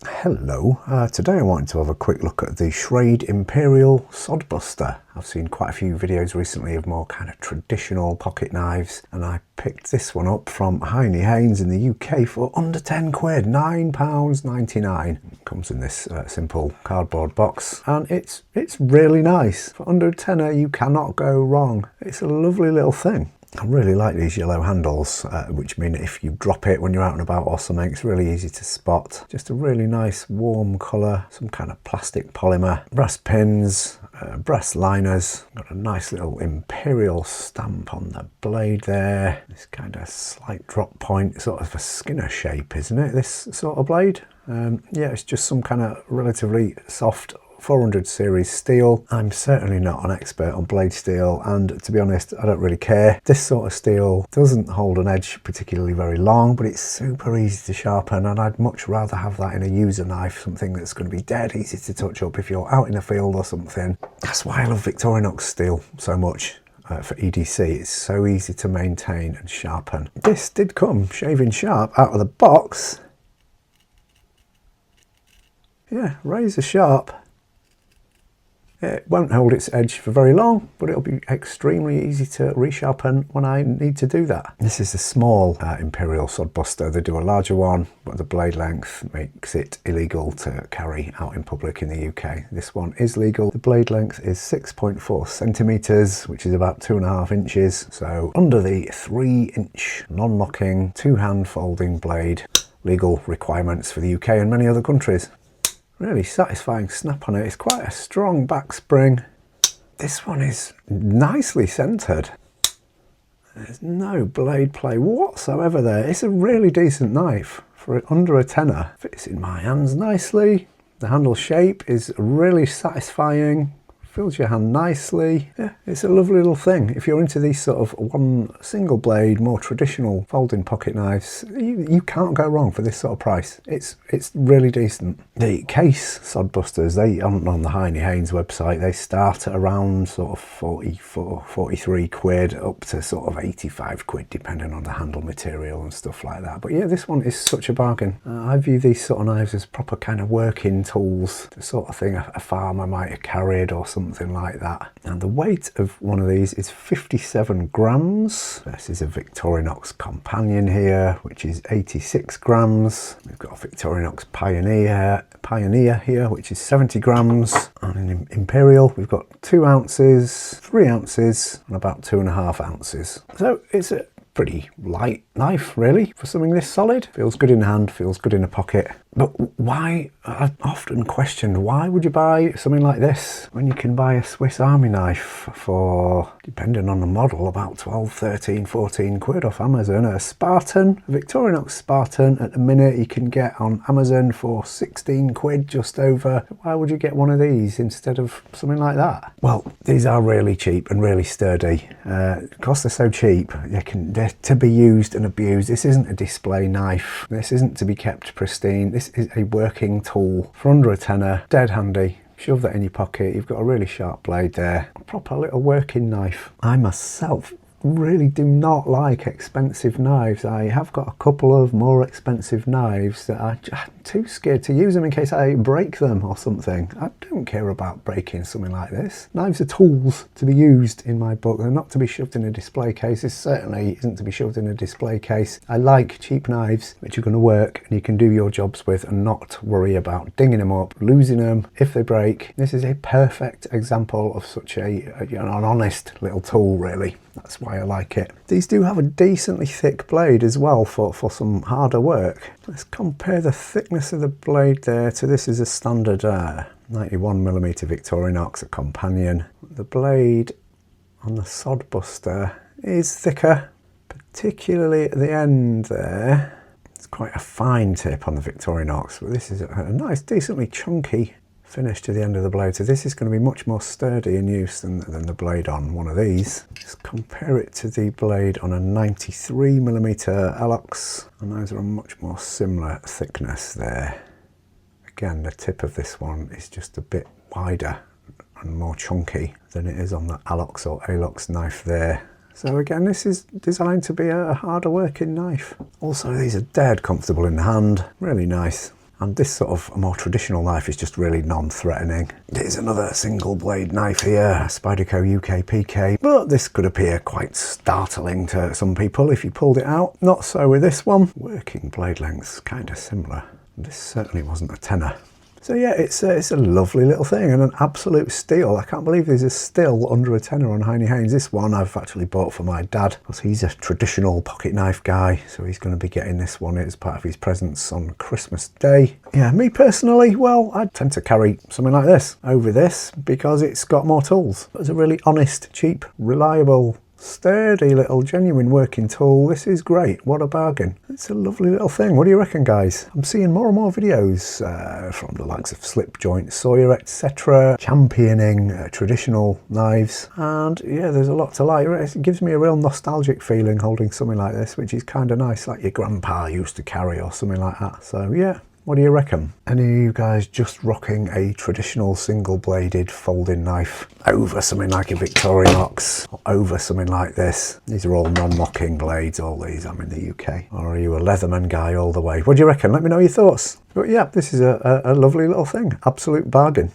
Hello, today I wanted to have a quick look at the Schrade Imperial SodBuster. I've seen quite a few videos recently of more kind of traditional pocket knives, and I picked this one up from Heine Haynes in the UK for under 10 quid, £9.99. Comes in this simple cardboard box, and it's really nice. For under a tenner you cannot go wrong. It's a lovely little thing. I really like these yellow handles, which mean if you drop it when you're out and about or something, it's really easy to spot. Just a really nice warm colour, some kind of plastic polymer, brass pins, brass liners. Got a nice little imperial stamp on the blade there. This kind of slight drop point, sort of a Skinner shape, isn't it, this sort of blade? Yeah, it's just some kind of relatively soft 400 series steel. I'm certainly not an expert on blade steel, and to be honest, I don't really care. This sort of steel doesn't hold an edge particularly very long, but it's super easy to sharpen, and I'd much rather have that in a user knife, something that's going to be dead easy to touch up if you're out in the field or something. That's why I love Victorinox steel so much. For EDC, it's so easy to maintain and sharpen. This did come shaving sharp out of the box. Yeah, razor sharp. It won't hold its edge for very long, but it'll be extremely easy to resharpen when I need to do that. This is a small Imperial SodBuster. They do a larger one, but the blade length makes it illegal to carry out in public in the UK. This one is legal. The blade length is 6.4 centimetres, which is about 2.5 inches. So under the 3-inch non-locking, two-hand folding blade, legal requirements for the UK and many other countries. Really satisfying snap on it. It's quite a strong back spring. This one is nicely centered. There's no blade play whatsoever there. It's a really decent knife for under a tenner. Fits in my hands nicely. The handle shape is really satisfying. Fills your hand nicely. Yeah, it's a lovely little thing. If you're into these sort of one single blade, more traditional folding pocket knives, you can't go wrong for this sort of price. It's really decent. The case SodBusters, they on the Heine Haynes website, they start at around sort of 44, 43 quid up to sort of 85 quid, depending on the handle material and stuff like that. But yeah, this one is such a bargain. I view these sort of knives as proper kind of working tools, the sort of thing a farmer might have carried or something like that. And the weight of one of these is 57 grams. This is a Victorinox Companion here, which is 86 grams. We've got a Victorinox Pioneer here, which is 70 grams. And an Imperial, we've got 2 ounces, 3 ounces, and about 2.5 ounces. So it's a pretty light knife, really, for something this solid. Feels good in the hand, feels good in the pocket. But why, I've often questioned, why would you buy something like this when you can buy a Swiss Army knife for, depending on the model, about 12, 13, 14 quid off Amazon? A Spartan, a Victorinox Spartan, at the minute you can get on Amazon for 16 quid, just over. Why would you get one of these instead of something like that? Well, these are really cheap and really sturdy. Because they're so cheap, they're to be used and abused. This isn't a display knife. This isn't to be kept pristine. This is a working tool for under a tenner, dead handy. Shove that in your pocket, you've got a really sharp blade there. A proper little working knife. I myself really do not like expensive knives. I have got a couple of more expensive knives that I'm too scared to use them in case I break them or something. I don't care about breaking something like this. Knives are tools to be used in my book. They're not to be shoved in a display case. This certainly isn't to be shoved in a display case. I like cheap knives which are going to work and you can do your jobs with and not worry about dinging them up, losing them if they break. This is a perfect example of such an honest little tool, really. That's why I like it. These do have a decently thick blade as well for some harder work. Let's compare the thickness of the blade there to this is a standard 91mm Victorinox, a Companion. The blade on the SodBuster is thicker, particularly at the end there. It's quite a fine tip on the Victorinox, but this is a nice, decently chunky finish to the end of the blade, so this is going to be much more sturdy in use than the blade on one of these. Just compare it to the blade on a 93mm Elox, and those are a much more similar thickness there. Again, the tip of this one is just a bit wider and more chunky than it is on the Alox or Alox knife there. So again, this is designed to be a harder working knife. Also, these are dead comfortable in the hand, really nice. And this sort of more traditional knife is just really non-threatening. There's another single blade knife here, Spyderco UK PK, but this could appear quite startling to some people if you pulled it out. Not so with this one. Working blade length's kind of similar. This certainly wasn't a tenner. So yeah, it's a lovely little thing and an absolute steal. I can't believe there's a still under a tenner on Heine Haynes. This one I've actually bought for my dad because he's a traditional pocket knife guy, so he's going to be getting this one as part of his presents on Christmas Day. Yeah, me personally, well, I tend to carry something like this over this because it's got more tools. It's a really honest, cheap, reliable, sturdy little genuine working tool. This is great. What a bargain. It's a lovely little thing. What do you reckon, guys? I'm seeing more and more videos from the likes of Slip Joint, Sawyer, etc. championing traditional knives, and yeah, there's a lot to like. It gives me a real nostalgic feeling holding something like this, which is kind of nice, like your grandpa used to carry or something like that. So yeah, what do you reckon? Any of you guys just rocking a traditional single-bladed folding knife over something like a Victorinox, or over something like this? These are all non-mocking blades, all these. I'm in the UK. Or are you a Leatherman guy all the way? What do you reckon? Let me know your thoughts. But yeah, this is a lovely little thing. Absolute bargain.